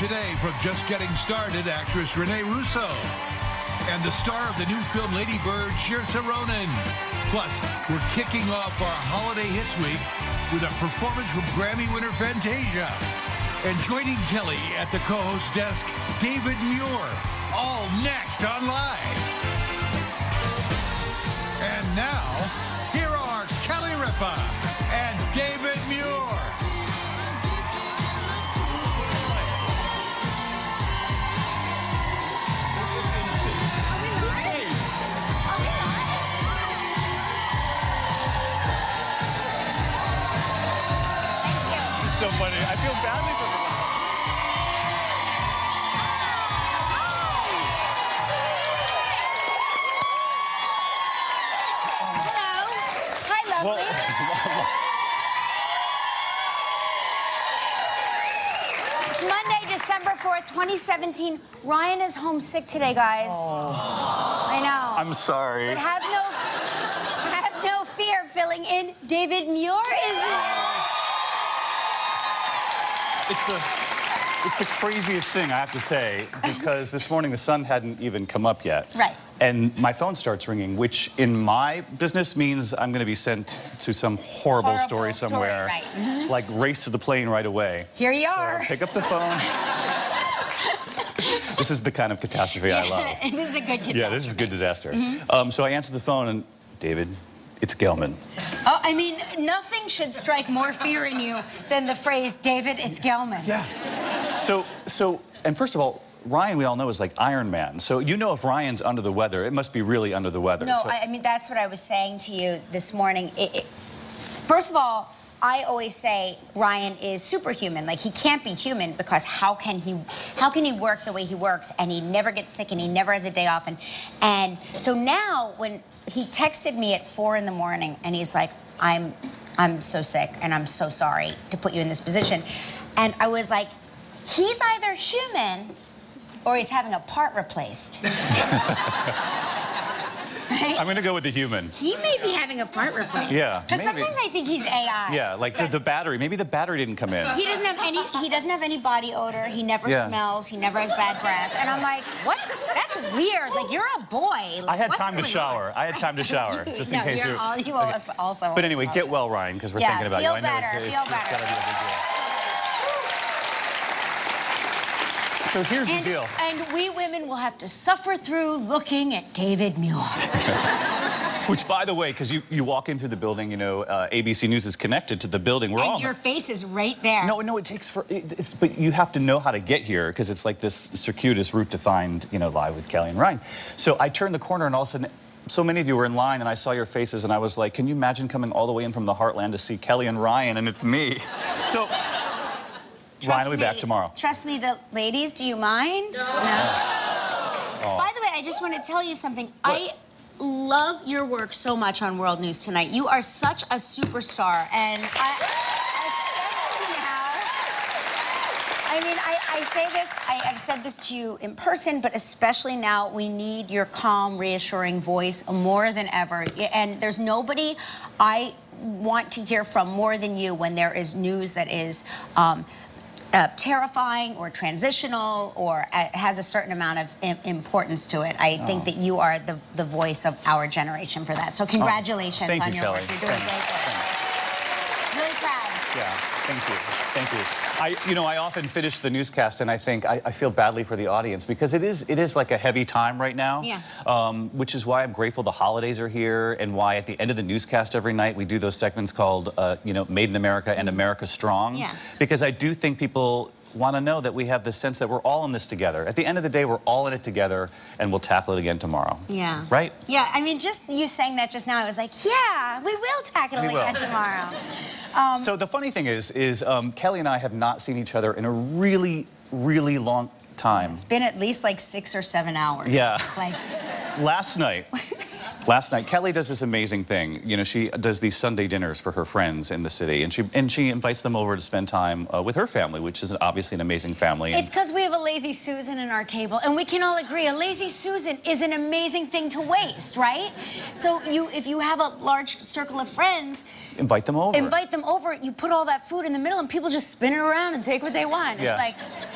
today from Just Getting Started, actress Rene Russo. And the star of the new film Lady Bird, Saoirse Ronan. Plus, we're kicking off our holiday hits week with a performance from Grammy winner Fantasia. And joining Kelly at the co-host desk, David Muir. All next on Live. And now, here are Kelly Ripa and David Muir. So funny. I feel badly for them. Hello. Hi, lovely. It's Monday, December 4th, 2017. Ryan is homesick today, guys. Oh. I know. I'm sorry. But have no fear. Filling in, David Muir is here. It's the craziest thing, I have to say, because this morning the sun hadn't even come up yet. Right. And my phone starts ringing, which in my business means I'm going to be sent to some horrible story somewhere. Right. Mm-hmm. Like race to the plane right away. Here you are. So pick up the phone. This is the kind of catastrophe I love. This is a good catastrophe. Yeah, this is a good disaster. Mm-hmm. So I answer the phone and, David, it's Gelman. Oh, I mean, nothing should strike more fear in you than the phrase, David, it's Gelman. Yeah. And first of all, Ryan, we all know, is like Iron Man. So you know if Ryan's under the weather, it must be really under the weather. No, so... I mean, that's what I was saying to you this morning. First of all, I always say Ryan is superhuman. Like, he can't be human because how can he work the way he works, and he never gets sick and he never has a day off. And so now when he texted me at 4 in the morning and he's like, I'm so sick and I'm so sorry to put you in this position. And I was like, he's either human or he's having a part replaced. Right? I'm going to go with the human. He may be having a part replaced. Yeah, because sometimes I think he's AI. Yeah, like the battery. Maybe the battery didn't come in. He doesn't have any body odor. He never smells. He never has bad breath. And I'm like, that's weird. Like, you're a boy. Like, I had time to shower. I had time to shower, just in case you also. But anyway, get well, Ryan, because we're thinking about you. I know feel it's gotta be a big deal. So here's the deal. And we women will have to suffer through looking at David Muir. Which, by the way, because you walk in through the building, you know, ABC News is connected to the building. And your face is right there. No, it takes but you have to know how to get here, because it's like this circuitous route to find, you know, Live with Kelly and Ryan. So I turned the corner, and all of a sudden, so many of you were in line, and I saw your faces, and I was like, can you imagine coming all the way in from the heartland to see Kelly and Ryan, and it's me? So... Ryan will be back tomorrow. Trust me, the ladies, do you mind? No. Oh. By the way, I just want to tell you something. What? I love your work so much on World News Tonight. You are such a superstar, and especially now. I mean, I say this, I've said this to you in person, but especially now, we need your calm, reassuring voice more than ever. And there's nobody I want to hear from more than you when there is news that is terrifying or transitional or has a certain amount of importance to it. I think that you are the voice of our generation for that. So congratulations on your work. You're doing great work. Really proud. Yeah, thank you. Thank you. I often finish the newscast and I think I feel badly for the audience because it is like a heavy time right now. Yeah. Which is why I'm grateful the holidays are here and why at the end of the newscast every night we do those segments called, Made in America and America Strong. Yeah. Because I do think people want to know that we have this sense that we're all in this together. At the end of the day, we're all in it together, and we'll tackle it again tomorrow. Yeah. Right? Yeah, I mean, just you saying that just now, I was like, yeah, we will tackle it again tomorrow. So the funny thing is Kelly and I have not seen each other in a really, really long time. It's been at least like 6 or 7 hours. Yeah. Like... Last night, Kelly does this amazing thing. You know, she does these Sunday dinners for her friends in the city, and she invites them over to spend time with her family, which is obviously an amazing family. It's because we have a lazy Susan in our table, and we can all agree a lazy Susan is an amazing thing to waste, right? So if you have a large circle of friends, invite them over. Invite them over. You put all that food in the middle, and people just spin it around and take what they want. It's like...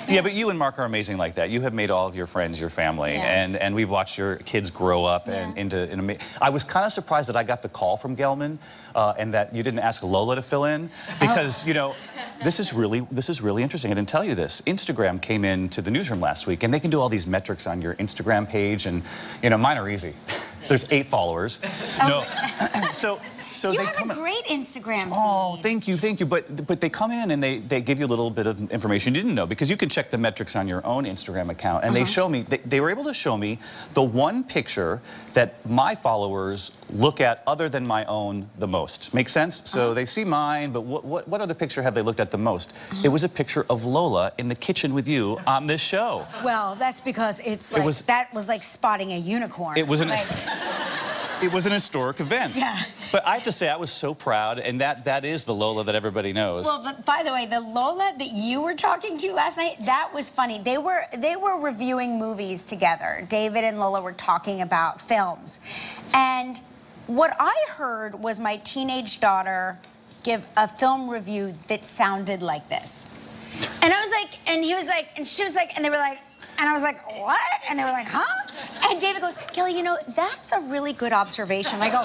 Yeah, but you and Mark are amazing like that. You have made all of your friends your family, and we've watched your kids grow up and into... I was kind of surprised that I got the call from Gelman and that you didn't ask Lola to fill in, because, you know, this is really interesting. I didn't tell you this. Instagram came into the newsroom last week, and they can do all these metrics on your Instagram page, and, you know, mine are easy. There's 8 followers. No. So you they have a great Instagram feed. Oh, thank you. But they come in and they give you a little bit of information you didn't know, because you can check the metrics on your own Instagram account. And they show me, they were able to show me the one picture that my followers look at other than my own the most. Make sense? So they see mine, but what other picture have they looked at the most? It was a picture of Lola in the kitchen with you on this show. Well, that's because it's like, that was like spotting a unicorn. It was It was an historic event. Yeah. But I have to say, I was so proud, and that is the Lola that everybody knows. Well, but by the way, the Lola that you were talking to last night, that was funny. They were reviewing movies together. David and Lola were talking about films. And what I heard was my teenage daughter give a film review that sounded like this. And I was like, and he was like, and she was like, and they were like, and I was like, what? And they were like, huh? And David goes, Kelly, you know, that's a really good observation. I go,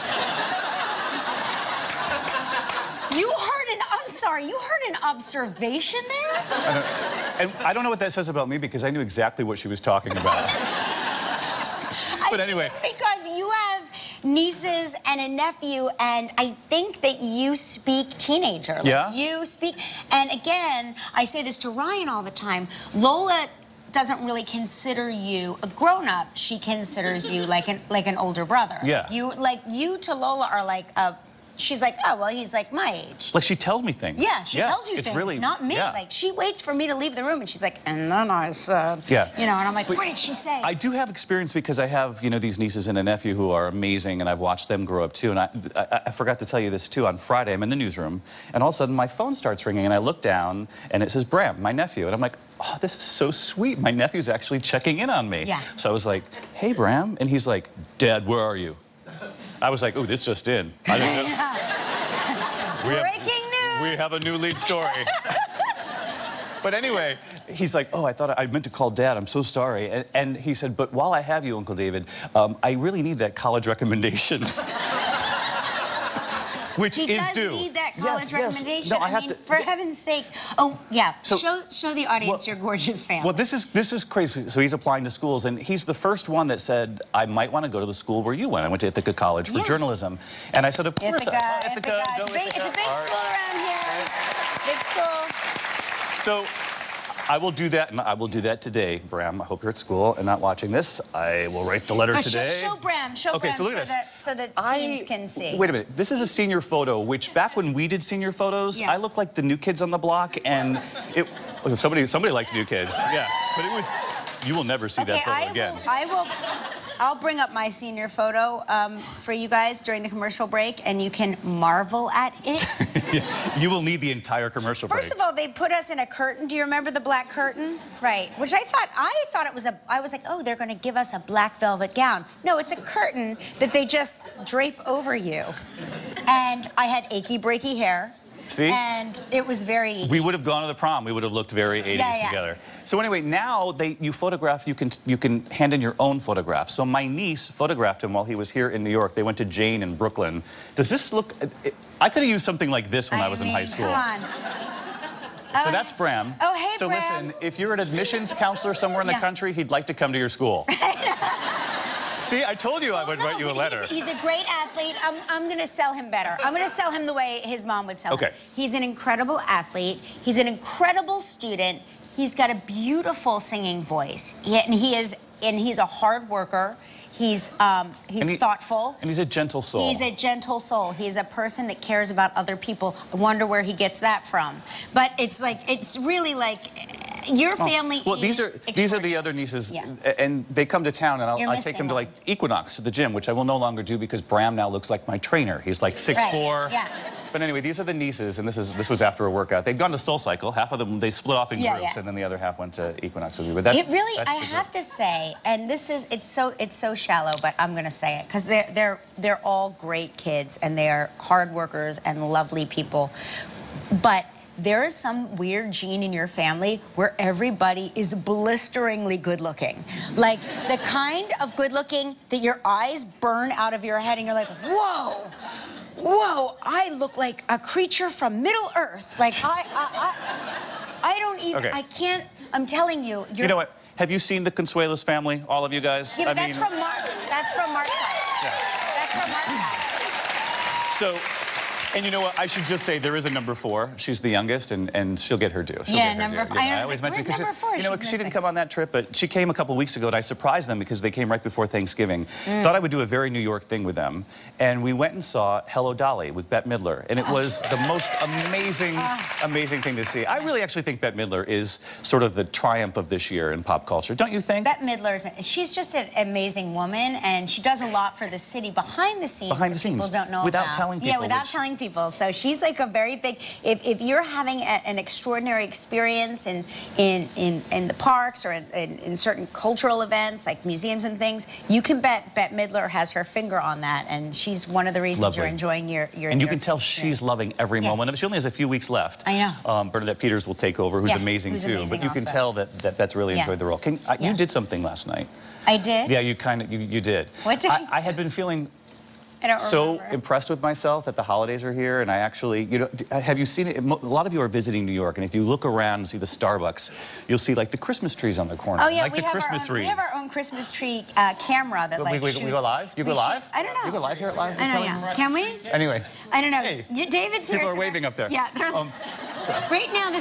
I'm sorry, you heard an observation there? And I don't know what that says about me, because I knew exactly what she was talking about. But anyway. It's because you have nieces and a nephew, and I think that you speak teenager. Like, yeah? You speak, and again, I say this to Ryan all the time, Lola doesn't really consider you a grown-up. She considers you like an older brother. Yeah. Like you to Lola are like a... She's like, oh, well, he's like my age. Like, she tells me things. Yeah, she tells you things, really, not me. Like, she waits for me to leave the room, and she's like, and then I said, you know, and I'm like, what did she say? I do have experience, because I have, you know, these nieces and a nephew who are amazing, and I've watched them grow up, too. And I forgot to tell you this, too. On Friday, I'm in the newsroom, and all of a sudden, my phone starts ringing, and I look down, and it says, Bram, my nephew. And I'm like, oh, this is so sweet. My nephew's actually checking in on me. Yeah. So I was like, hey, Bram. And he's like, Dad, where are you? I was like, ooh, this just in. I didn't know. Breaking news! We have a new lead story. But anyway, he's like, oh, I meant to call Dad. I'm so sorry. And he said, but while I have you, Uncle David, I really need that college recommendation. Which he is does due. Need that college recommendation. No, I mean, for heaven's sakes. Oh, yeah. So, show the audience your gorgeous family. Well, this is crazy. So he's applying to schools, and he's the first one that said, I might want to go to the school where you went. I went to Ithaca College for journalism. And I said, of course. Ithaca. It's a big school around here. Big school. So I will do that, and I will do that today, Bram. I hope you're at school and not watching this. I will write the letter today. Show Bram. Show Bram so, look at this. So that teens can see. Wait a minute. This is a senior photo, which back when we did senior photos, I looked like the new kids on the block, and somebody likes new kids. Yeah, but it was. You will never see that photo again. I'll bring up my senior photo for you guys during the commercial break, and you can marvel at it. You will need the entire commercial break. First of all, they put us in a curtain. Do you remember the black curtain? Right. Which I thought it was I was like, oh, they're going to give us a black velvet gown. No, it's a curtain that they just drape over you. And I had achy, breaky hair. See? And it was very 80s. We would have gone to the prom. We would have looked very 80s together. So anyway, now you photograph, you can hand in your own photograph. So my niece photographed him while he was here in New York. They went to Jane in Brooklyn. Does this look... I could have used something like this when I was in high school. Come on. So that's Bram. Oh, hey, so Bram. So listen, if you're an admissions counselor somewhere in the country, he'd like to come to your school. See, I told you I would write you a letter. He's a great athlete. I'm going to sell him better. I'm going to sell him the way his mom would sell him. He's an incredible athlete. He's an incredible student. He's got a beautiful singing voice. And he's a hard worker. He's thoughtful. And he's a gentle soul. He's a gentle soul. He's a person that cares about other people. I wonder where he gets that from. But it's really like... Your family well, is these are the other nieces, Yeah. and they come to town, and I take them to one. like Equinox to the gym, which I will no longer do because Bram now looks like my trainer. He's like 6'4". Right. Yeah. But anyway, these are the nieces, and this was after a workout. They'd gone to Soul Cycle. Half of them they split off in groups, and then the other half went to Equinox with me. But It really, I have to say, and it's so shallow, but I'm going to say it because they're all great kids and they are hard workers and lovely people, but there is some weird gene in your family where everybody is blisteringly good looking. Like the kind of good looking that your eyes burn out of your head and you're like, whoa, whoa, I look like a creature from Middle Earth. Like I don't even, I can't, I'm telling you. You know what? Have you seen the Consuelos family, all of you guys? Yeah, but that's from Mark. That's from Mark's side. Yeah. That's from Mark's side. So, and you know what? I should just say there is a number 4. She's the youngest, and she'll get her due. She'll get her number due. 4. I always mention because number 4. You know, she didn't come on that trip, but she came a couple weeks ago, and I surprised them because they came right before Thanksgiving. Thought I would do a very New York thing with them, and we went and saw Hello Dolly with Bette Midler, and it was the most amazing, amazing thing to see. I really actually think Bette Midler is sort of the triumph of this year in pop culture, don't you think? Bette Midler's, she's just an amazing woman, and she does a lot for the city behind the scenes. Behind the scenes, people don't know without about. telling people. Yeah, without telling people. So she's like a very big. If you're having an extraordinary experience in the parks or in certain cultural events like museums and things, you can bet Bette Midler has her finger on that, and she's one of the reasons you're enjoying your. And you can tell she's loving every moment of it. She only has a few weeks left. I know. Bernadette Peters will take over, who's amazing too. But you can tell that Bette's really enjoyed the role. You did something last night. I did? Yeah, you did. What did I had been feeling I don't so remember. impressed with myself that the holidays are here, and I actually, you know, have you seen it? A lot of you are visiting New York, and if you look around and see the Starbucks, you'll see like the Christmas trees on the corner. Oh yeah, like we the have Christmas we trees. have our own Christmas tree camera that like shoots. We go live? You go live? I don't know. You go live here at Live? I know, yeah. Can we? Anyway. I don't know. Hey, David's here. people are waving up there. Yeah, they're. Right now,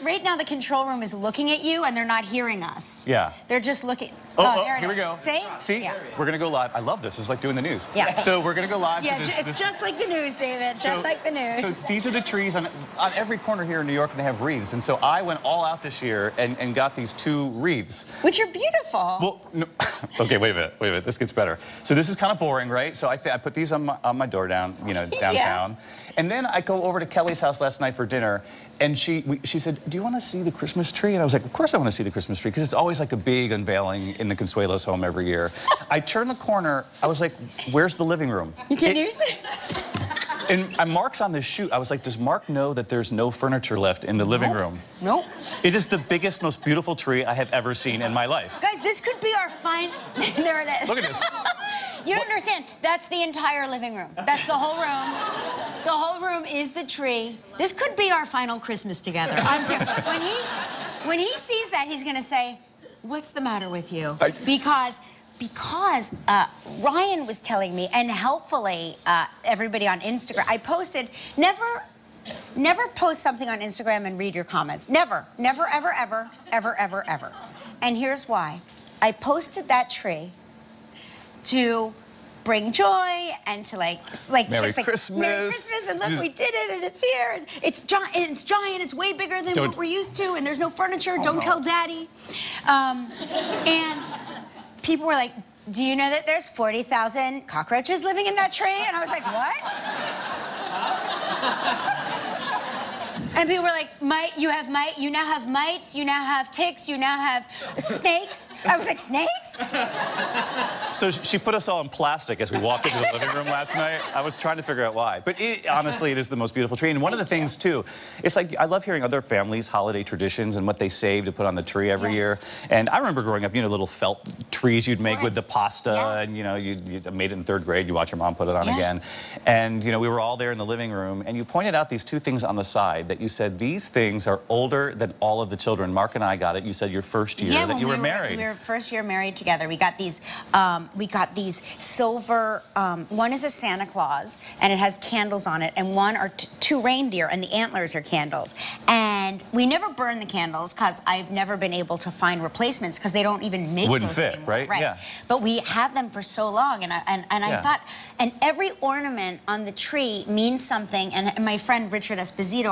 right now the control room is looking at you, and they're not hearing us. Yeah. They're just looking. Here there we go. See? Yeah. We're gonna go live. I love this. It's like doing the news. Yeah. So we're gonna go live. Yeah, to this, it's just like the news, David. Just like the news. So these are the trees on every corner here in New York, and they have wreaths. And so I went all out this year and got these 2 wreaths. Which are beautiful. Well, no. Okay, wait a minute. This gets better. So this is kind of boring, right? So I put these on my door downtown. Yeah. And then I go over to Kelly's house last night for dinner, and she said, "Do you want to see the Christmas tree?" And I was like, "Of course I want to see the Christmas tree," because it's always like a big unveiling in the Consuelos home every year. I turned the corner. I was like, "Where's the living room?" You can do And Mark's on this shoot. I was like, "Does Mark know that there's no furniture left in the living room?" Nope. It is the biggest, most beautiful tree I have ever seen in my life. Guys, this could be our fine. There it is. Look at this. You don't understand. That's the entire living room. That's the whole room. The whole room is the tree. This could be our final Christmas together. I'm serious. When he sees that, he's going to say, "What's the matter with you?" Because Ryan was telling me, and helpfully everybody on Instagram, I posted, never post something on Instagram and read your comments. Never, ever, ever, ever, ever, ever. And here's why. I posted that tree to bring joy and to like Merry Christmas. Merry Christmas, and look, we did it, and it's here, and it's giant, it's way bigger than what we're used to, and there's no furniture. Don't tell Daddy. And people were like, "Do you know that there's 40,000 cockroaches living in that tree?" And I was like, "What?" And people were like, you now have mites, you now have ticks, you now have snakes. I was like, snakes? So she put us all in plastic as we walked into the living room last night. I was trying to figure out why. But honestly, it is the most beautiful tree. And one of the things, too, it's like, I love hearing other families' holiday traditions and what they save to put on the tree every year. And I remember growing up, you know, little felt trees you'd make with the pasta. And, you know, you made it in 3rd grade. You watch your mom put it on again. And, you know, we were all there in the living room. And you pointed out these 2 things on the side that you said, these things are older than all of the children. Mark and I got it. You said your first year that you were married. We were first year married together. We got these silver, one is a Santa Claus, and it has candles on it, and one are 2 reindeer, and the antlers are candles. And we never burn the candles, because I've never been able to find replacements, because they don't even make Wouldn't those fit, anymore. right? Yeah. But we have them for so long, and I thought, and every ornament on the tree means something. And my friend Richard Esposito,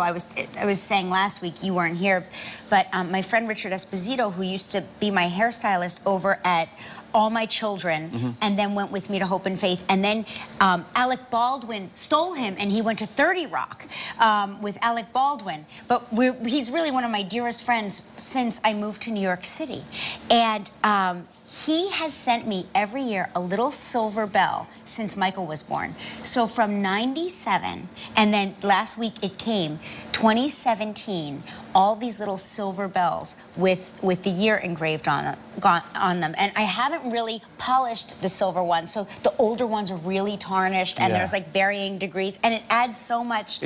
I was saying last week, you weren't here, but my friend Richard Esposito, who used to be my hairstylist over at All My Children, and then went with me to Hope and Faith, and then Alec Baldwin stole him, and he went to 30 Rock with Alec Baldwin. But he's really one of my dearest friends since I moved to New York City. And he has sent me every year a little silver bell since Michael was born. So from 97, and then last week it came, 2017, all these little silver bells with the year engraved on them. And I haven't really polished the silver ones, so the older ones are really tarnished, and there's like varying degrees, and it adds so much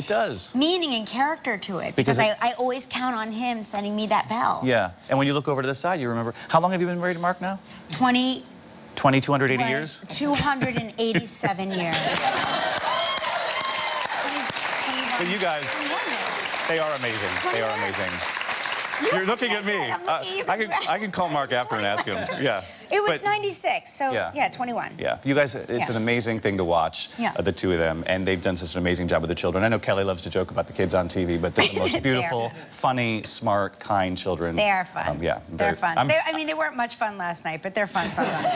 meaning and character to it, because I always count on him sending me that bell. Yeah, and when you look over to the side, you remember, how long have you been married to Mark now? 280 years? 287 years. But you guys, they are amazing. They are amazing. You're looking at me. I can call Mark after and ask him. Yeah. It was 96, so yeah, 21. Yeah, you guys, it's an amazing thing to watch, the two of them, and they've done such an amazing job with the children. I know Kelly loves to joke about the kids on TV, but they're the most beautiful, funny, smart, kind children. They are fun. Yeah. They're fun. I mean, they weren't much fun last night, but they're fun sometimes.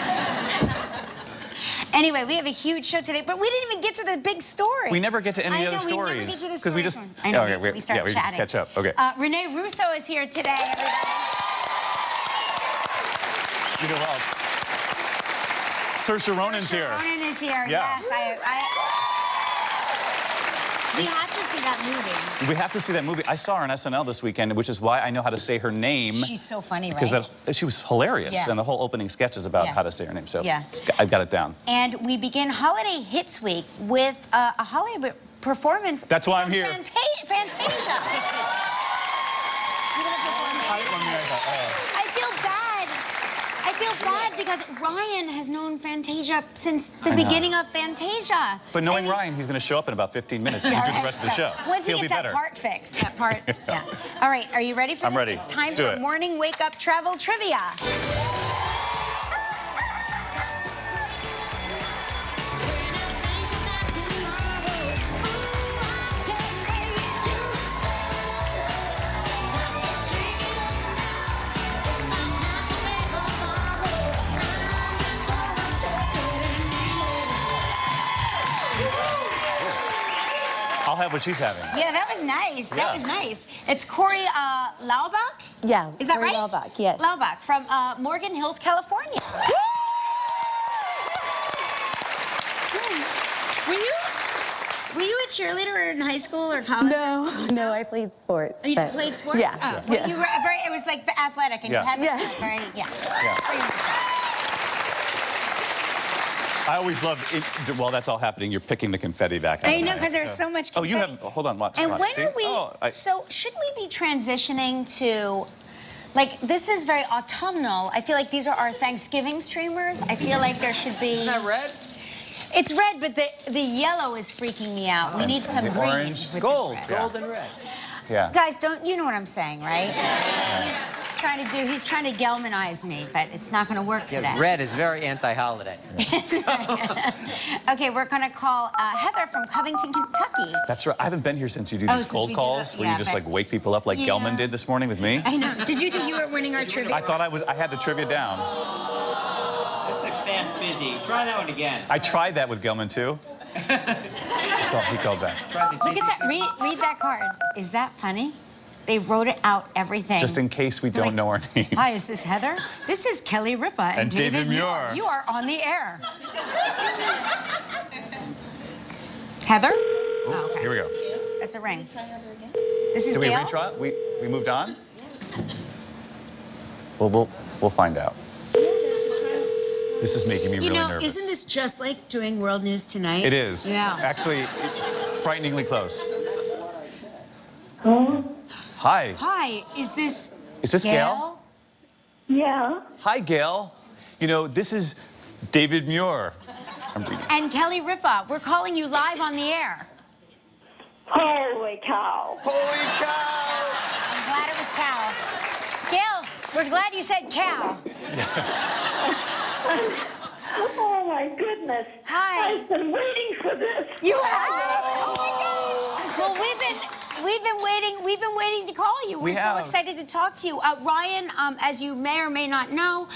Anyway, we have a huge show today, but we didn't even get to the big story. We never get to any of the stories. We never get to the stories. We just, I know, we start we just catch up. Okay. Rene Russo is here today, everybody. You know who else? Saoirse Ronan's here. Ronan is here, yes. We have to see that movie. We have to see that movie. I saw her on SNL this weekend, which is why I know how to say her name. She's so funny, right? Because she was hilarious, and the whole opening sketch is about how to say her name. So I've got it down. And we begin Holiday Hits Week with a Hollywood performance. That's why I'm here. Fantasia. I feel bad because Ryan has known Fantasia since the beginning of Fantasia. But knowing Ryan, he's going to show up in about 15 minutes and do the rest of the show. Once he gets that part fixed, that part, All right, are you ready for this? I'm ready. It's time for morning wake-up travel trivia. I'll have what she's having. Yeah, that was nice. That was nice. It's Corey Laubach? Yeah. Is that Corey right? Laubach, yes. Laubach from Morgan Hills, California. Were you a cheerleader in high school or college? No, I played sports. Oh, you played sports? Yeah. Oh. Well, you were very, it was like athletic, and you had very, pretty much. I always love it. While that's all happening, you're picking the confetti back. I know, because there's so much confetti. Oh, you have, hold on, watch. And watch. when See? are we, so shouldn't we be transitioning to, like, this is very autumnal. I feel like these are our Thanksgiving streamers. I feel like there should be... Isn't that red? It's red, but the yellow is freaking me out. We need some green. Orange. With Gold. this red. Gold and red. Yeah. Guys, you know what I'm saying, right? He's trying to Gelmanize me, but it's not going to work today. Yeah, red is very anti-holiday. Okay, we're going to call Heather from Covington, Kentucky. That's right. I haven't been here since you do these cold calls where you just like wake people up like Gelman did this morning with me. I know. Did you think you were winning our trivia? I thought I had the trivia down. That's like fast busy. Try that one again. I tried that with Gelman too. He called back. Look at that. Read that card. Is that funny? They wrote it out, everything. Just in case we don't know our names. Hi, is this Heather? This is Kelly Ripa and David Muir. You are on the air. Heather? Oh, okay. Here we go. That's a ring. This is Did we Gail? retry? We moved on? Well, we'll find out. This is making me really nervous. Isn't this just like doing World News Tonight? It is. Yeah. Actually, frighteningly close. Oh. Hi. Hi, is this Gail? Yeah. Hi, Gail. You know, this is David Muir. And Kelly Ripa. We're calling you live on the air. Holy cow. Holy cow! I'm glad it was cow. Gail, we're glad you said cow. Oh, my goodness. Hi. I've been waiting for this. You have? Oh, my gosh. Well, We've been waiting to call you. We're so excited to talk to you. Ryan, as you may or may not know,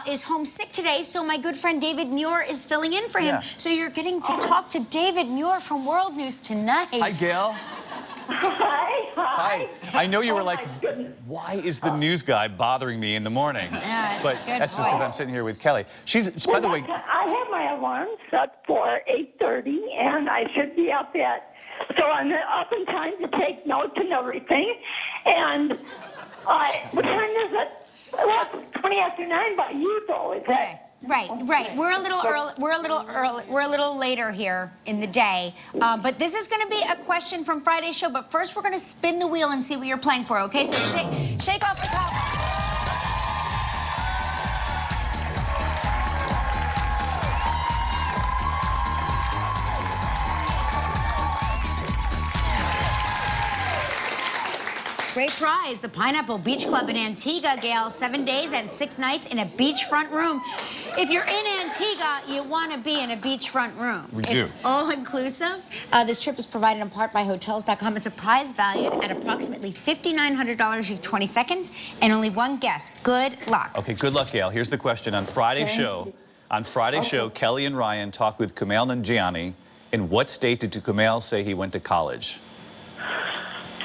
is homesick today, so my good friend David Muir is filling in for him. Yeah. So you're getting to talk to David Muir from World News Tonight. Hi, Gail. Hi. I know you were Oh, like, my goodness. why is the news guy bothering me in the morning? Yeah, it's but a good that's just because I'm sitting here with Kelly. By the way, I have my alarm set for 8:30, and I should be up at. So I'm up in time to take notes and everything. And what time is it? Well, it's 20 after 9 by you, though. Is that? Right. We're a little early. We're a little later here in the day. But this is going to be a question from Friday's show. But first, we're going to spin the wheel and see what you're playing for. Okay? So shake off the cup. Great prize, the Pineapple Beach Club in Antigua, Gail. 7 days and 6 nights in a beachfront room. If you're in Antigua, you want to be in a beachfront room. It's all-inclusive. This trip is provided in part by Hotels.com. It's a prize valued at approximately $5,900. You have 20 seconds and only one guess. Good luck. okay, good luck, Gail. Here's the question. On Friday's show, Kelly and Ryan talked with Kumail Nanjiani. In what state did Kumail say he went to college?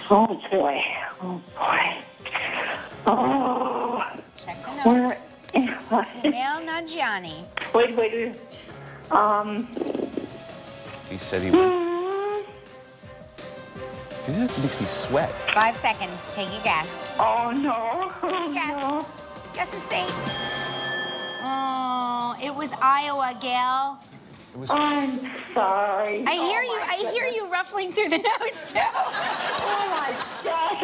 Oh, boy. Oh, boy. Oh. Check the notes. Kumail Nanjiani. Wait. He said he went. See, this makes me sweat. 5 seconds. Take a guess. Oh, no. Take a guess. No. Guess the state. Oh, it was Iowa, Gail. I'm sorry. I hear you ruffling through the notes, too. Oh, my gosh,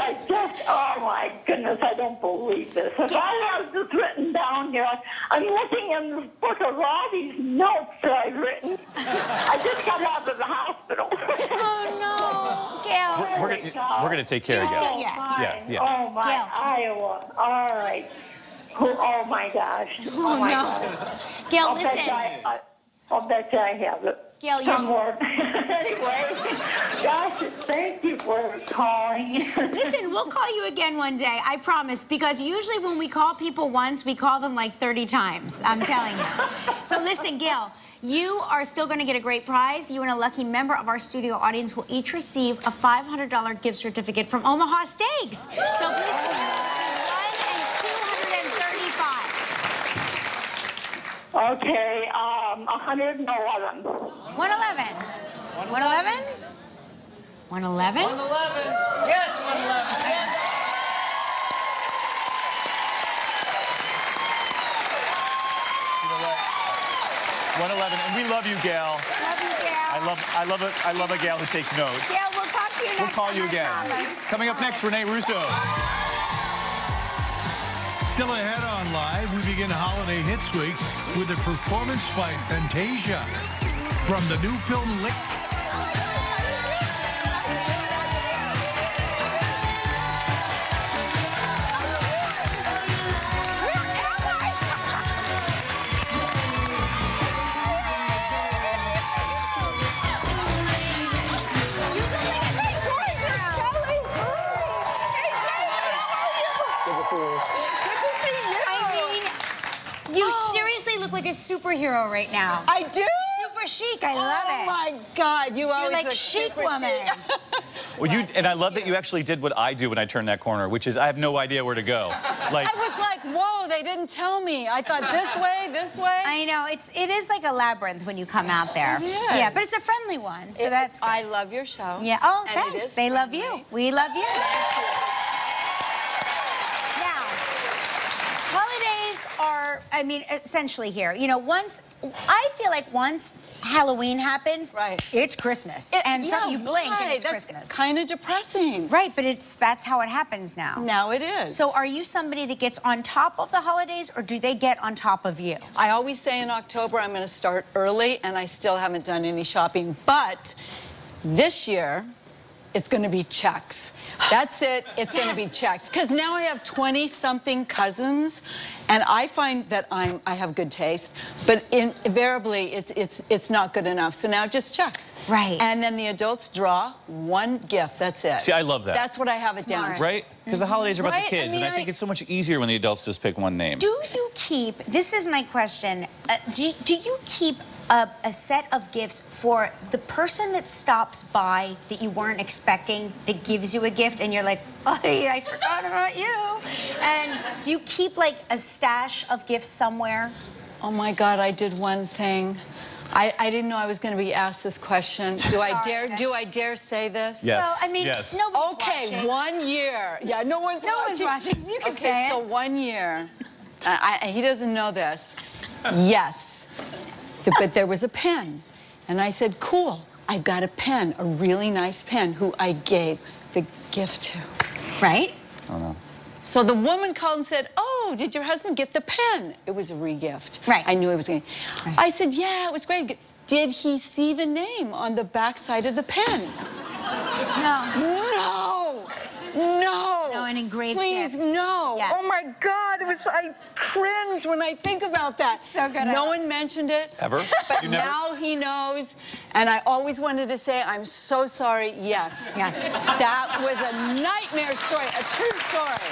oh, my goodness, I don't believe this. If I have this written down here, I'm looking in this book of all these notes that I've written. I just got out of the hospital. Oh, no. Gail. We're gonna take care of Gail. Yeah. Oh, my, Gail. Iowa. All right. Oh, my gosh. Oh, my gosh. Gail, I'll listen. bet you I have it. Gail, you're... Somewhere. Anyway, gosh, thank you for calling. Listen, we'll call you again one day, I promise, because usually when we call people once, we call them like 30 times, I'm telling you. So listen, Gail, you are still going to get a great prize. You and a lucky member of our studio audience will each receive a $500 gift certificate from Omaha Steaks. So please call 1 and 235. Okay, 111. 111. 111? 111? 111. Yes, 111. 111, and we love you, Gail. Love you, Gail. I love a Gail who takes notes. Gail, we'll talk to you next We'll call time, you I again. promise. Coming up next, Rene Russo. Still ahead on Live, we begin Holiday Hits Week with a performance by Fantasia from the new film Lick. You seriously look like a superhero right now. I do? Super chic, I love it. Oh my God, you always like look chic super woman. chic. Well, and I love that you actually did what I do when I turn that corner, which is I have no idea where to go. Like, I was like, whoa, they didn't tell me. I thought this way, this way. I know, it is like a labyrinth when you come out there. It is. Yeah, but it's a friendly one, so that's good. I love your show. Yeah, oh, And it thanks. is They love friendly. you. We love you. Now, holidays are, I mean, essentially here. You know, I feel like once Halloween happens, right, it's Christmas. And so you blink and it's that's Christmas. Kind of depressing. Right, but that's how it happens now. Now it is. So are you somebody that gets on top of the holidays, or do they get on top of you? I always say in October I'm going to start early, and I still haven't done any shopping. But this year, it's going to be checks. That's it. It's going to be checks. Because now I have 20-something cousins, and I find that I have good taste, but invariably it's not good enough. So now just checks. Right. And then the adults draw one gift. That's it. See, I love that. That's what I have it down to. Right? Because the holidays are about Right? the kids, I mean, and I think it's so much easier when the adults just pick one name. Do you keep, this is my question, do you keep a set of gifts for the person that stops by that you weren't expecting, that gives you a gift, and you're like, oh, I forgot about you? And do you keep like a stash of gifts somewhere? Oh my God, I did one thing. I didn't know I was going to be asked this question. Do I dare say this? Yes. Well, I mean, yes. nobody's Okay, watching. 1 year. Yeah, no one's watching. You can okay, say so it. 1 year. He doesn't know this. Yes. But there was a pen. And I said, cool, I got a pen, a really nice pen, who I gave the gift to. Right? Oh, no. So the woman called and said, oh, did your husband get the pen? It was a re-gift. Right. I knew it was going to. Right. I said, yeah, it was great. Did he see the name on the back side of the pen? No. No! No! No, an engraved Please, gift. no! Yes. Oh my God, I cringe when I think about that. So good. No one mentioned it. Ever? But You never? now he knows, and I always wanted to say, I'm so sorry, yes. Yes. That was a nightmare story, a true story.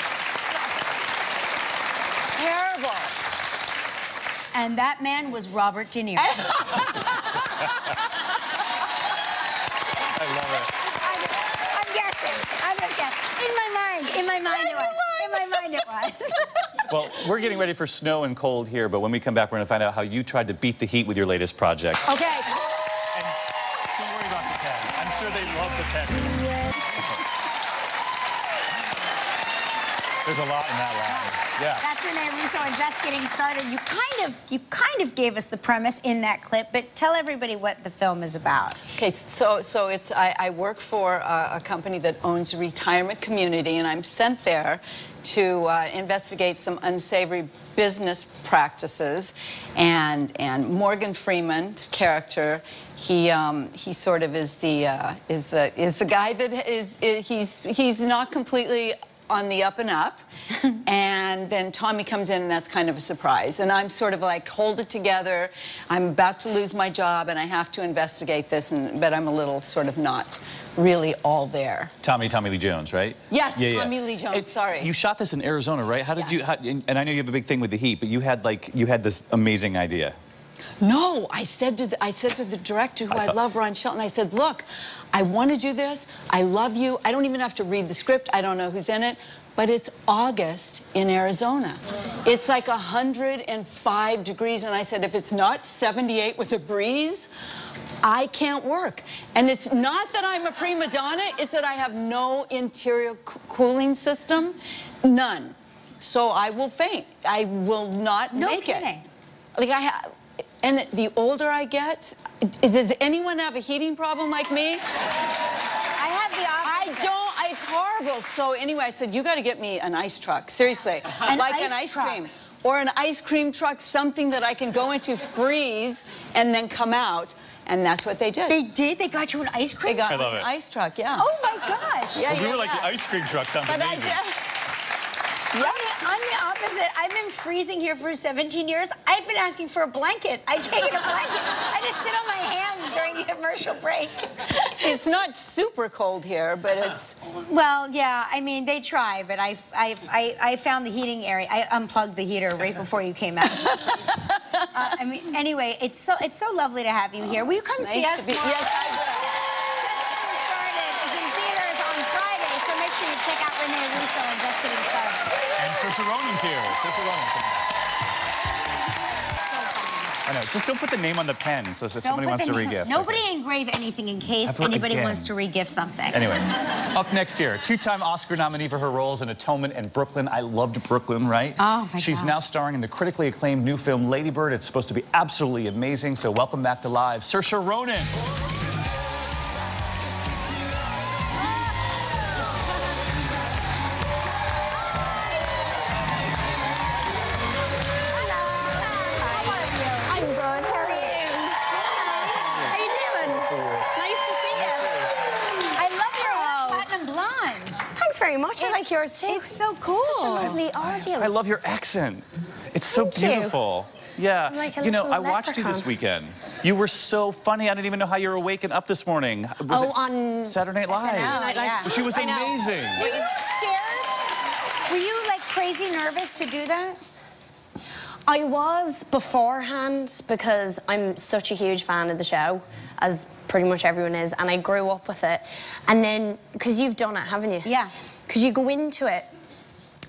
Terrible. And that man was Robert De Niro. I love it. I'm guessing. I'm just guessing. In my mind it was. In my mind it was. Well, we're getting ready for snow and cold here, but when we come back, we're going to find out how you tried to beat the heat with your latest project. Okay. And don't worry about the pen. I'm sure they love the pen. There's a lot in that line. Yeah. That's Rene Russo, and just getting started. You kind of gave us the premise in that clip, but tell everybody what the film is about. Okay, so it's I work for a company that owns a retirement community, and I'm sent there to investigate some unsavory business practices. And Morgan Freeman's character, he sort of is the guy that he's not completely on the up and up. And then Tommy comes in, and that's kind of a surprise. And I'm sort of like, hold it together. I'm about to lose my job, and I have to investigate this, but I'm a little sort of not really all there. Tommy Lee Jones, right? Yes, Yeah, Tommy yeah. Lee Jones, sorry. You shot this in Arizona, right? How did Yes. and I know you have a big thing with the heat, but you had this amazing idea. No, I said to the director, who I love, Ron Shelton, I said, look, I want to do this. I love you. I don't even have to read the script. I don't know who's in it. But it's August in Arizona. It's like 105 degrees. And I said, if it's not 78 with a breeze, I can't work. And it's not that I'm a prima donna. It's that I have no interior cooling system. None. So I will faint. I will not make it. Like and the older I get, does anyone have a heating problem like me? I have the opposite. I don't. It's horrible. So anyway, I said, you got to get me an ice truck. Seriously. Like an ice cream. Or an ice cream truck, something that I can go into, freeze, and then come out. And that's what they did. They did? They got you an ice cream They got truck? me an ice truck, yeah. Oh my gosh. Yeah, Well, you were like the ice cream truck. Sounds But amazing. I'm the opposite. I've been freezing here for 17 years. I've been asking for a blanket. I can't get a blanket. I just sit on my hands during the commercial break. It's not super cold here, but it's... Well, yeah, I mean, they try, but I found the heating area. I unplugged the heater right before you came out. I mean, anyway, it's so lovely to have you here. Will you come see us tomorrow? Yes, I will. Just Getting Started is in theaters on Friday, so make sure you check out Rene Russo and Just Getting Started. And Saoirse Ronan's here. Saoirse Ronan's here. I know. Just don't put the name on the pen, so if somebody wants to re-gift. Nobody engrave anything in case anybody wants to re-gift something. Anyway, up next year, two-time Oscar nominee for her roles in Atonement and Brooklyn. I loved Brooklyn, right? Oh, my She's gosh. now starring in the critically acclaimed new film Lady Bird. It's supposed to be absolutely amazing, so welcome back to Live, Saoirse Ronan. very much. I like yours too. It's so cool. Such a lovely audience. I love your accent. It's so Thank you. beautiful. Yeah, Like a you know, little I watched you this leprechaun. weekend. You were so funny. I didn't even know how you were waking up this morning. Was it on Saturday Night Live? SNL, yeah. She was I know. amazing. Were you scared? Were you like crazy nervous to do that? I was beforehand because I'm such a huge fan of the show, as pretty much everyone is, and I grew up with it. And then, because you've done it, haven't you? Yeah. Because you go into it,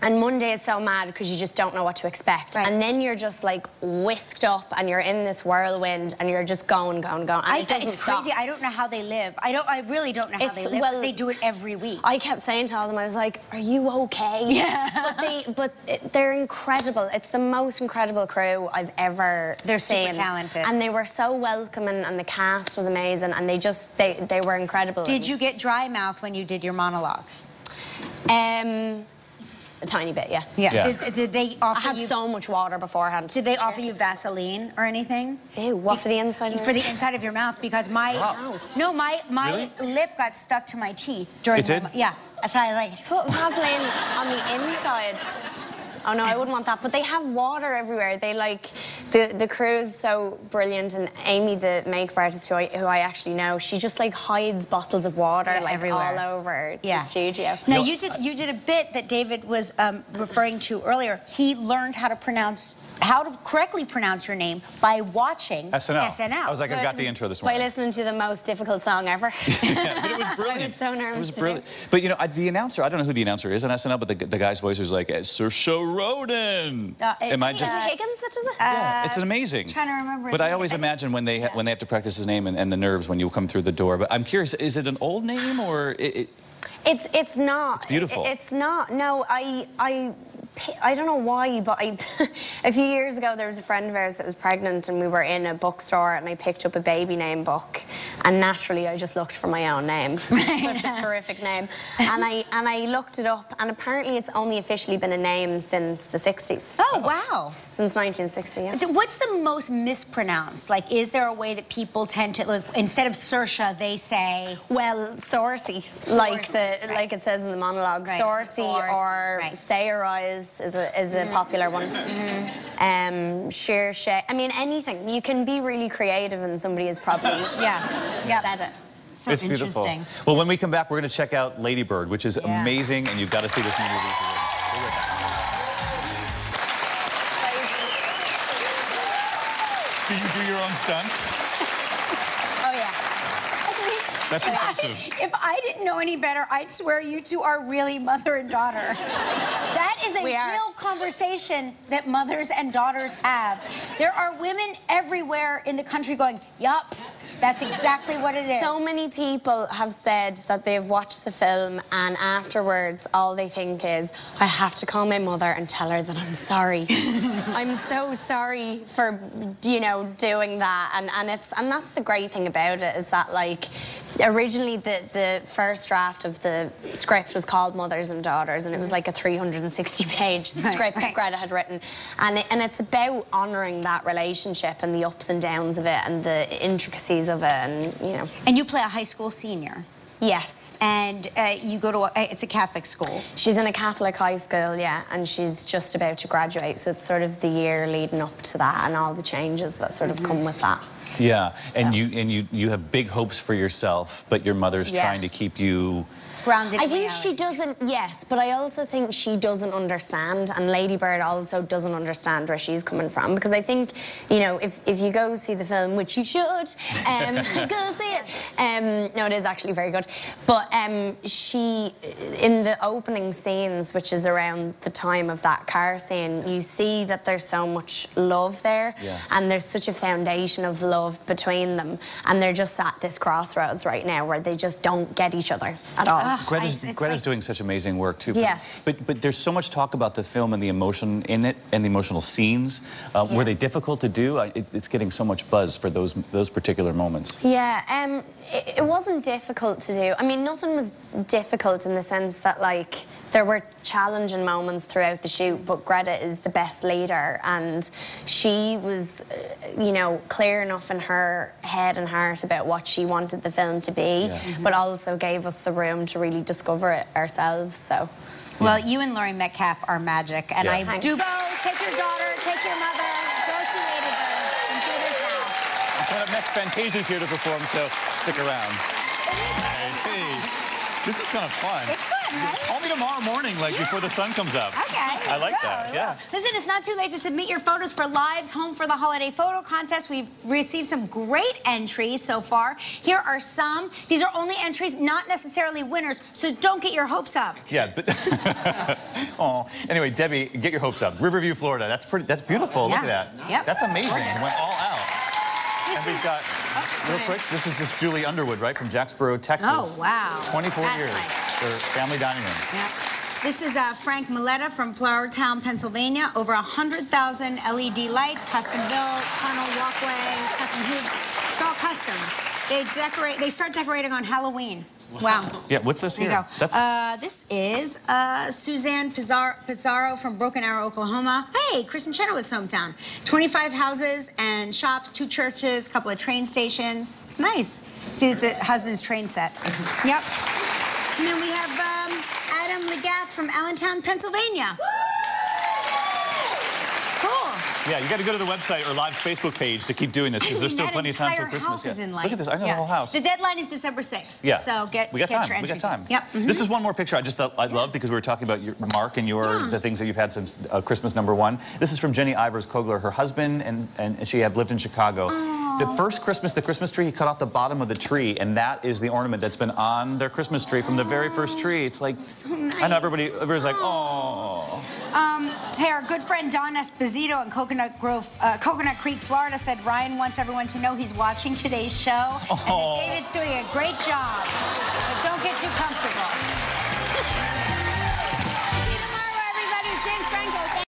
and Monday is so mad because you just don't know what to expect. Right. And then you're just like whisked up and you're in this whirlwind and you're just going. And it doesn't It's crazy. stop. I don't know how they live. I really don't know how they live, because they do it every week. I kept saying to all of them, I was like, are you okay? Yeah. But they're incredible. It's the most incredible crew I've ever They're seen. super talented. And they were so welcoming, and the cast was amazing, and they were incredible. Did you get dry mouth when you did your monologue? A tiny bit, yeah. Yeah. Did they I offer had you... so much water beforehand. Did they offer you Vaseline or anything? Ew, what for the inside? For the inside of your mouth, because my... Wow. No, my lip got stuck to my teeth during... It did? Yeah. That's how I like it. Put Vaseline on the inside. Oh no, I wouldn't want that. But they have water everywhere. They like the crew is so brilliant, and Amy, the makeup artist who I actually know, she just like hides bottles of water like everywhere. all over the studio. Now you did a bit that David was referring to earlier. He learned how to correctly pronounce your name by watching SNL. I was like, I got the intro this morning. By listening to the most difficult song ever. Yeah, but it was brilliant. I was so nervous. It was brilliant. But you know, the announcer, I don't know who the announcer is on SNL, but the guy's voice was like, Saoirse Ronan. Am I just... Higgins that does it? Yeah, it's amazing. Trying to remember. But I always imagine when they have to practice his name and the nerves when you come through the door. But I'm curious, is it an old name or It's not. It's beautiful. It's not. No, I don't know why, but a few years ago there was a friend of ours that was pregnant, and we were in a bookstore, and I picked up a baby name book, and naturally I just looked for my own name. Such a terrific name. And I looked it up, and apparently it's only officially been a name since the 60s. Oh, wow. Since 1960, yeah. What's the most mispronounced? Like, is there a way that people tend to, like, instead of Saoirse, they say... Well, Saoirse, like it says in the monologue. Right. Saoirse or Saoirse is a popular one. Saoirse. I mean, anything. You can be really creative, and somebody has probably said it. So it's beautiful. interesting. Well, when we come back, we're going to check out Lady Bird, which is amazing, and you've got to see this movie. Do you do your own stunts? Oh, yeah. That's impressive. If I didn't know any better, I'd swear you two are really mother and daughter. That is a real conversation that mothers and daughters have. There are women everywhere in the country going, yup, that's exactly what it is. So many people have said that they've watched the film, and afterwards all they think is, I have to call my mother and tell her that I'm sorry. I'm so sorry for, you know, doing that. And that's the great thing about it, is that, like, originally the first draft of the script was called Mothers and Daughters, and it was like a 360-page script that Greta had written. And it's about honouring that relationship and the ups and downs of it and the intricacies of it, and, you know. And you play a high school senior. Yes. And you go to it's a Catholic school. She's in a Catholic high school, yeah, and she's just about to graduate, so it's sort of the year leading up to that and all the changes that sort of come with that. Yeah, So. and you have big hopes for yourself, but your mother's trying to keep you grounded. I think she doesn't, yes, but I also think she doesn't understand, and Lady Bird also doesn't understand where she's coming from, because I think, you know, if you go see the film, which you should, go see it. No, it is actually very good. But she, in the opening scenes, which is around the time of that car scene, you see that there's so much love there, and there's such a foundation of love between them, and they're just at this crossroads right now where they just don't get each other at all. Greta's doing such amazing work too. Yes. But there's so much talk about the film and the emotion in it and the emotional scenes. Were they difficult to do? It's getting so much buzz for those particular moments. Yeah, it wasn't difficult to do. I mean, nothing was difficult in the sense that, like, there were challenging moments throughout the shoot, but Greta is the best leader, and she was, you know, clear enough in her head and heart about what she wanted the film to be, but also gave us the room to really discover it ourselves, so. Well, you and Laurie Metcalf are magic, and I do. So, take your daughter, take your mother, go see Lady Bird in theaters now. Coming up next, Fantasia's here to perform, so stick around. Hey. This is kind of fun. It's fun, right? Call me tomorrow morning, like before the sun comes up. Okay. I like that, yeah. Listen, it's not too late to submit your photos for Live's Home for the Holiday Photo Contest. We've received some great entries so far. Here are some. These are only entries, not necessarily winners, so don't get your hopes up. Yeah, but... Oh. Anyway, Debbie, get your hopes up. Riverview, Florida. That's pretty. That's beautiful. Look at that. Yep. That's amazing. Gorgeous. It went all out. And we've got, real quick, this is just Julie Underwood, right, from Jacksboro, Texas. Oh, wow. 24 That's years nice. for family dining room. Yep. This is Frank Milletta from Flowertown, Pennsylvania. Over 100,000 LED lights, custom built, tunnel, walkway, custom hoops. It's all custom. They start decorating on Halloween. Wow. Yeah, what's this here? There you go. That's... This is Suzanne Pizarro from Broken Arrow, Oklahoma. Hey, Kristen Chenoweth's hometown. 25 houses and shops, 2 churches, a couple of train stations. It's nice. See, it's a husband's train set. Yep. And then we have Adam Legath from Allentown, Pennsylvania. Cool. Yeah, you got to go to the website or Live's Facebook page to keep doing this because there's still plenty of time for Christmas. House is in Look at this. I know the whole house. The deadline is December 6th. Yeah. So get we got your time. entries. We got time. Yep. This is one more picture I just thought I'd love because we were talking about your Mark and the things that you've had since Christmas #1. This is from Jenny Ivers Kogler. Her husband and she have lived in Chicago. The first Christmas, the Christmas tree, he cut off the bottom of the tree, and that is the ornament that's been on their Christmas tree from the very first tree. It's like, so nice. I know everybody's like, oh. Hey, our good friend Don Esposito in Coconut Creek, Florida said Ryan wants everyone to know he's watching today's show and that David's doing a great job. But don't get too comfortable.